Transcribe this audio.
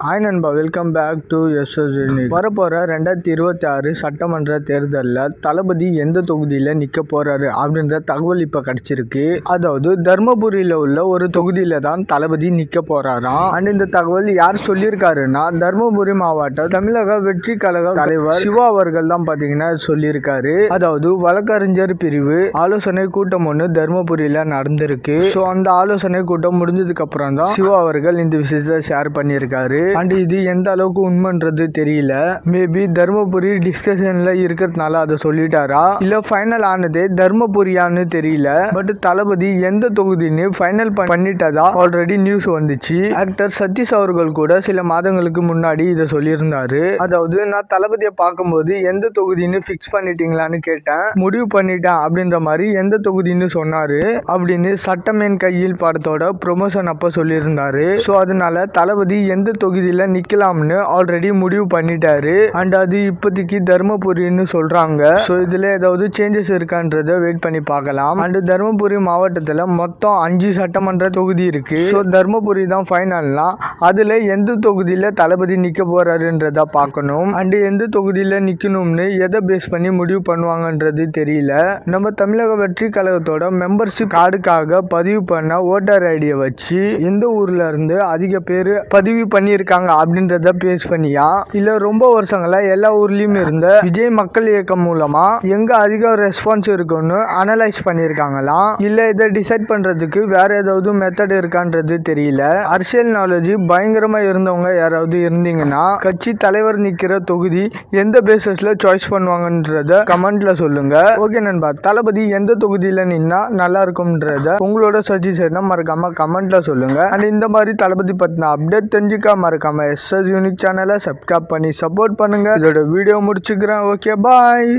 Hi நண்பா, welcome back to SS. வரப்போகிற 2026 சட்டமன்ற தேர்தலில் தளபதி எந்த தொகுதியில் நிற்க போகிறாரு அப்படின்ற தகவல் இப்போ கிடச்சிருக்கு. அதாவது தர்மபுரியில் உள்ள ஒரு தொகுதியில் தான் தளபதி நிற்க போகிறாராம். அண்ட் இந்த தகவல் யார் சொல்லியிருக்காருன்னா, தர்மபுரி மாவட்ட தமிழக வெற்றி கழக தலைவர் சிவா அவர்கள் தான் பார்த்தீங்கன்னா சொல்லியிருக்காரு. அதாவது வழக்கறிஞர் பிரிவு ஆலோசனை கூட்டம் ஒன்று தர்மபுரியில் நடந்திருக்கு. ஸோ அந்த ஆலோசனை கூட்டம் முடிஞ்சதுக்கு அப்புறம் தான் சிவா அவர்கள் இந்த விஷயத்தை ஷேர் பண்ணியிருக்காரு. அண்ட் இது எந்த அளவுக்கு உண்மைன்றது தெரியல. மேபி தர்மபுரி டிஸ்கஷன்ல இருக்கிறதுனால அதை சொல்லிட்டாரா, இல்ல ஃபைனல் ஆனதே தர்மபுரியான்னு தெரியல. பட் தளபதி எந்த தொகுதின்னு ஃபைனல் பண்ணிட்டதா ஆல்ரெடி நியூஸ் வந்துச்சு. ஆக்டர் சதீஷ் அவர்கள் கூட சில மாதங்களுக்கு முன்னாடி இதை சொல்லியிருந்தாரு. அதாவது, நான் தளபதியை பார்க்கும்போது எந்த தொகுதின்னு பிக்ஸ் பண்ணிட்டீங்களான்னு கேட்டேன், முடிவு பண்ணிட்டேன் அப்படின்ற மாதிரி எந்த தொகுதின்னு சொன்னாரு அப்படின்னு சட்டமேன் கையில் படத்தோட ப்ரொமோஷன் அப்ப சொல்லியிருந்தாரு. ஸோ அதனால தளபதி எந்த தொகுதியில் நிற்கலாம்னு ஆல்ரெடி முடிவு பண்ணிட்டாரு. அண்ட் அது இப்போதைக்கு தர்மபுரின்னு சொல்றாங்க. ஸோ இதில் ஏதாவது சேஞ்சஸ் இருக்கான்றத வெயிட் பண்ணி பார்க்கலாம். அண்ட் தர்மபுரி மாவட்டத்தில் மொத்தம் 5 சட்டமன்ற தொகுதி இருக்கு. ஸோ தர்மபுரி தான் ஃபைனல்னா அதில் எந்த தொகுதியில் தளபதி நிற்க போறாருன்றத பார்க்கணும். அண்ட் எந்த தொகுதியில் நிற்கணும்னு எதை பேஸ் பண்ணி முடிவு பண்ணுவாங்கன்றது தெரியல. நம்ம தமிழக வெற்றி கழகத்தோட மெம்பர்ஷிப் கார்டுக்காக பதிவு பண்ண ஓட்டர் ஐடியை வச்சு எந்த ஊர்ல இருந்து அதிக பேர் பதிவு பண்ணியிருக்காங்க அப்படின்றத பேஸ் பண்ணியா, இல்ல ரொம்ப வருஷங்களா எல்லா ஊர்லயும் இருந்த விஜய் மக்கள் இயக்கம் மூலமா எங்க அதிக ரெஸ்பான்ஸ் இருக்குன்னு அனலைஸ் பண்ணியிருக்காங்களாம். இல்ல இதை டிசைட் பண்றதுக்கு வேற ஏதாவது மெத்தட் இருக்கான்றது தெரியல. அரசியல் நாலேஜ் பயங்கரமா இருந்தவங்க யாராவது இருந்தீங்கன்னா, கட்சி தலைவர் நிக்கிற தொகுதி எந்த பேசஸ்ல சாய்ஸ் பண்ணுவாங்கன்றத கமெண்ட்ல சொல்லுங்க. ஓகே நண்பா, தளபதி எந்த தொகுதியில நின்னா நல்லா இருக்கும்ன்றத உங்களோட சஜஷனை மறக்காம கமெண்ட்ல சொல்லுங்க. அண்ட் இந்த மாதிரி தளபதி பத்தின அப்டேட் தெரிஞ்சுக்க மறக்காம எஸ்எஸ் யூனிக் சேனலை சப்ஸ்கிரைப் பண்ணி சப்போர்ட் பண்ணுங்க. இதோட வீடியோ முடிச்சுக்கிறேன். ஓகே, பாய்.